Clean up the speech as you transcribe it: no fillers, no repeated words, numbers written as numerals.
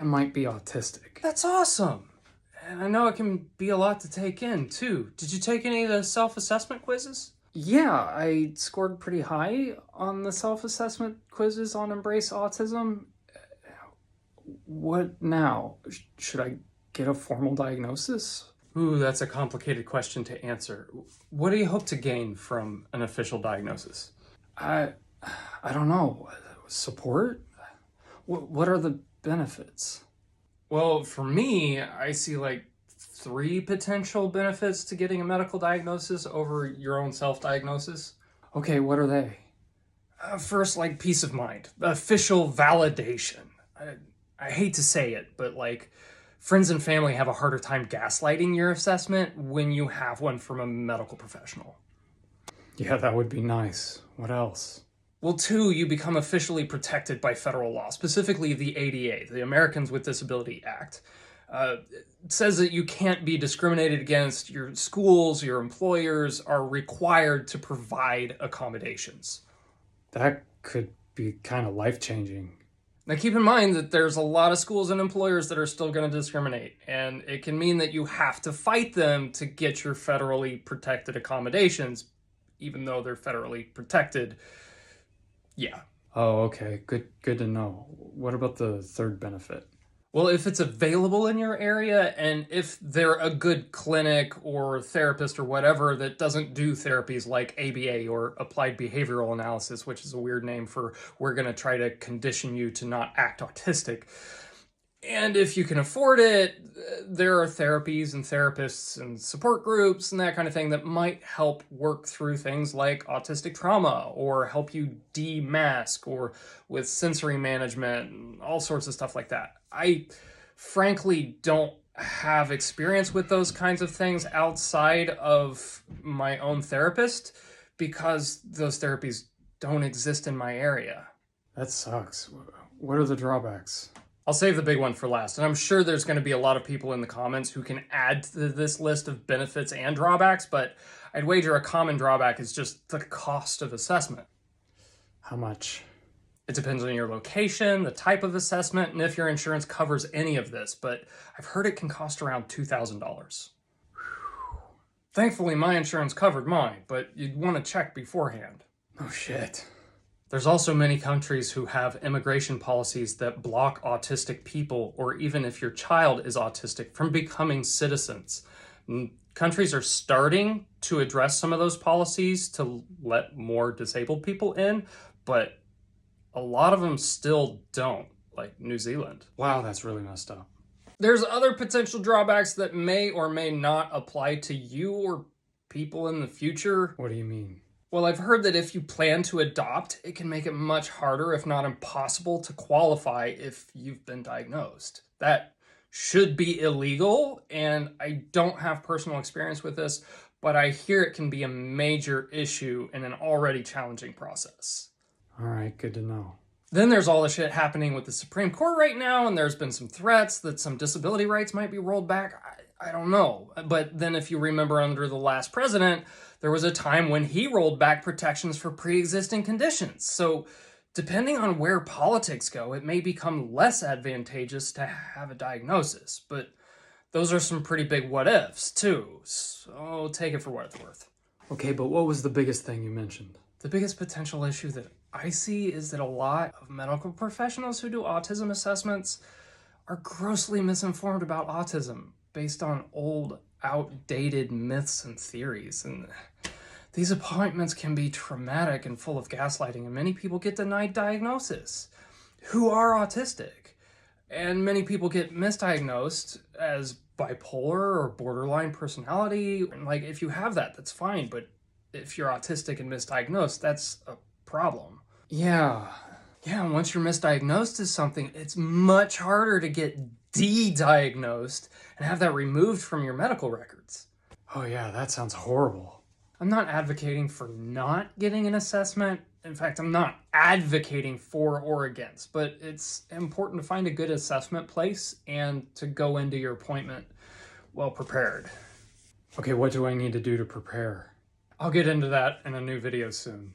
I might be autistic. That's awesome. And I know it can be a lot to take in, too. Did you take any of the self-assessment quizzes? Yeah, I scored pretty high on the self-assessment quizzes on Embrace Autism. What now? Should I get a formal diagnosis? Ooh, that's a complicated question to answer. What do you hope to gain from an official diagnosis? I don't know. Support? What are the benefits? Well, for me, I see like 3 potential benefits to getting a medical diagnosis over your own self-diagnosis. Okay, what are they? First, like peace of mind, official validation. I hate to say it, but like friends and family have a harder time gaslighting your assessment when you have one from a medical professional. Yeah, that would be nice. What else? Well, 2, you become officially protected by federal law, specifically the ADA, the Americans with Disability Act. It says that you can't be discriminated against. Your schools, your employers are required to provide accommodations. That could be kind of life-changing. Now keep in mind that there's a lot of schools and employers that are still going to discriminate, and it can mean that you have to fight them to get your federally protected accommodations, even though they're federally protected. Yeah. Oh, okay. Good to know. What about the third benefit? Well, if it's available in your area and if they're a good clinic or therapist or whatever that doesn't do therapies like ABA or applied behavioral analysis, which is a weird name for we're going to try to condition you to not act autistic. And if you can afford it, there are therapies and therapists and support groups and that kind of thing that might help work through things like autistic trauma or help you de-mask or with sensory management and all sorts of stuff like that. I frankly don't have experience with those kinds of things outside of my own therapist because those therapies don't exist in my area. That sucks. What are the drawbacks? I'll save the big one for last, and I'm sure there's going to be a lot of people in the comments who can add to this list of benefits and drawbacks, but I'd wager a common drawback is just the cost of assessment. How much? It depends on your location, the type of assessment, and if your insurance covers any of this, but I've heard it can cost around $2,000. Thankfully, my insurance covered mine, but you'd want to check beforehand. Oh shit. There's also many countries who have immigration policies that block autistic people, or even if your child is autistic, from becoming citizens. Countries are starting to address some of those policies to let more disabled people in, but a lot of them still don't, like New Zealand. Wow, that's really messed up. There's other potential drawbacks that may or may not apply to you or people in the future. What do you mean? Well, I've heard that if you plan to adopt, it can make it much harder, if not impossible, to qualify if you've been diagnosed. That should be illegal, and I don't have personal experience with this, but I hear it can be a major issue in an already challenging process. All right, good to know. Then there's all the shit happening with the Supreme Court right now, and there's been some threats that some disability rights might be rolled back. I don't know. But then if you remember under the last president, there was a time when he rolled back protections for pre-existing conditions. So depending on where politics go, it may become less advantageous to have a diagnosis. But those are some pretty big what ifs too. So take it for what it's worth. Okay, but what was the biggest thing you mentioned? The biggest potential issue that I see is that a lot of medical professionals who do autism assessments are grossly misinformed about autism based on old, outdated myths and theories. And these appointments can be traumatic and full of gaslighting, and many people get denied diagnosis who are autistic. And many people get misdiagnosed as bipolar or borderline personality. And like, if you have that, that's fine, but if you're autistic and misdiagnosed, that's a problem. Yeah, and once you're misdiagnosed as something, it's much harder to get de-diagnosed and have that removed from your medical records. Oh yeah, that sounds horrible. I'm not advocating for not getting an assessment. In fact, I'm not advocating for or against, but it's important to find a good assessment place and to go into your appointment well prepared. Okay, what do I need to do to prepare? I'll get into that in a new video soon.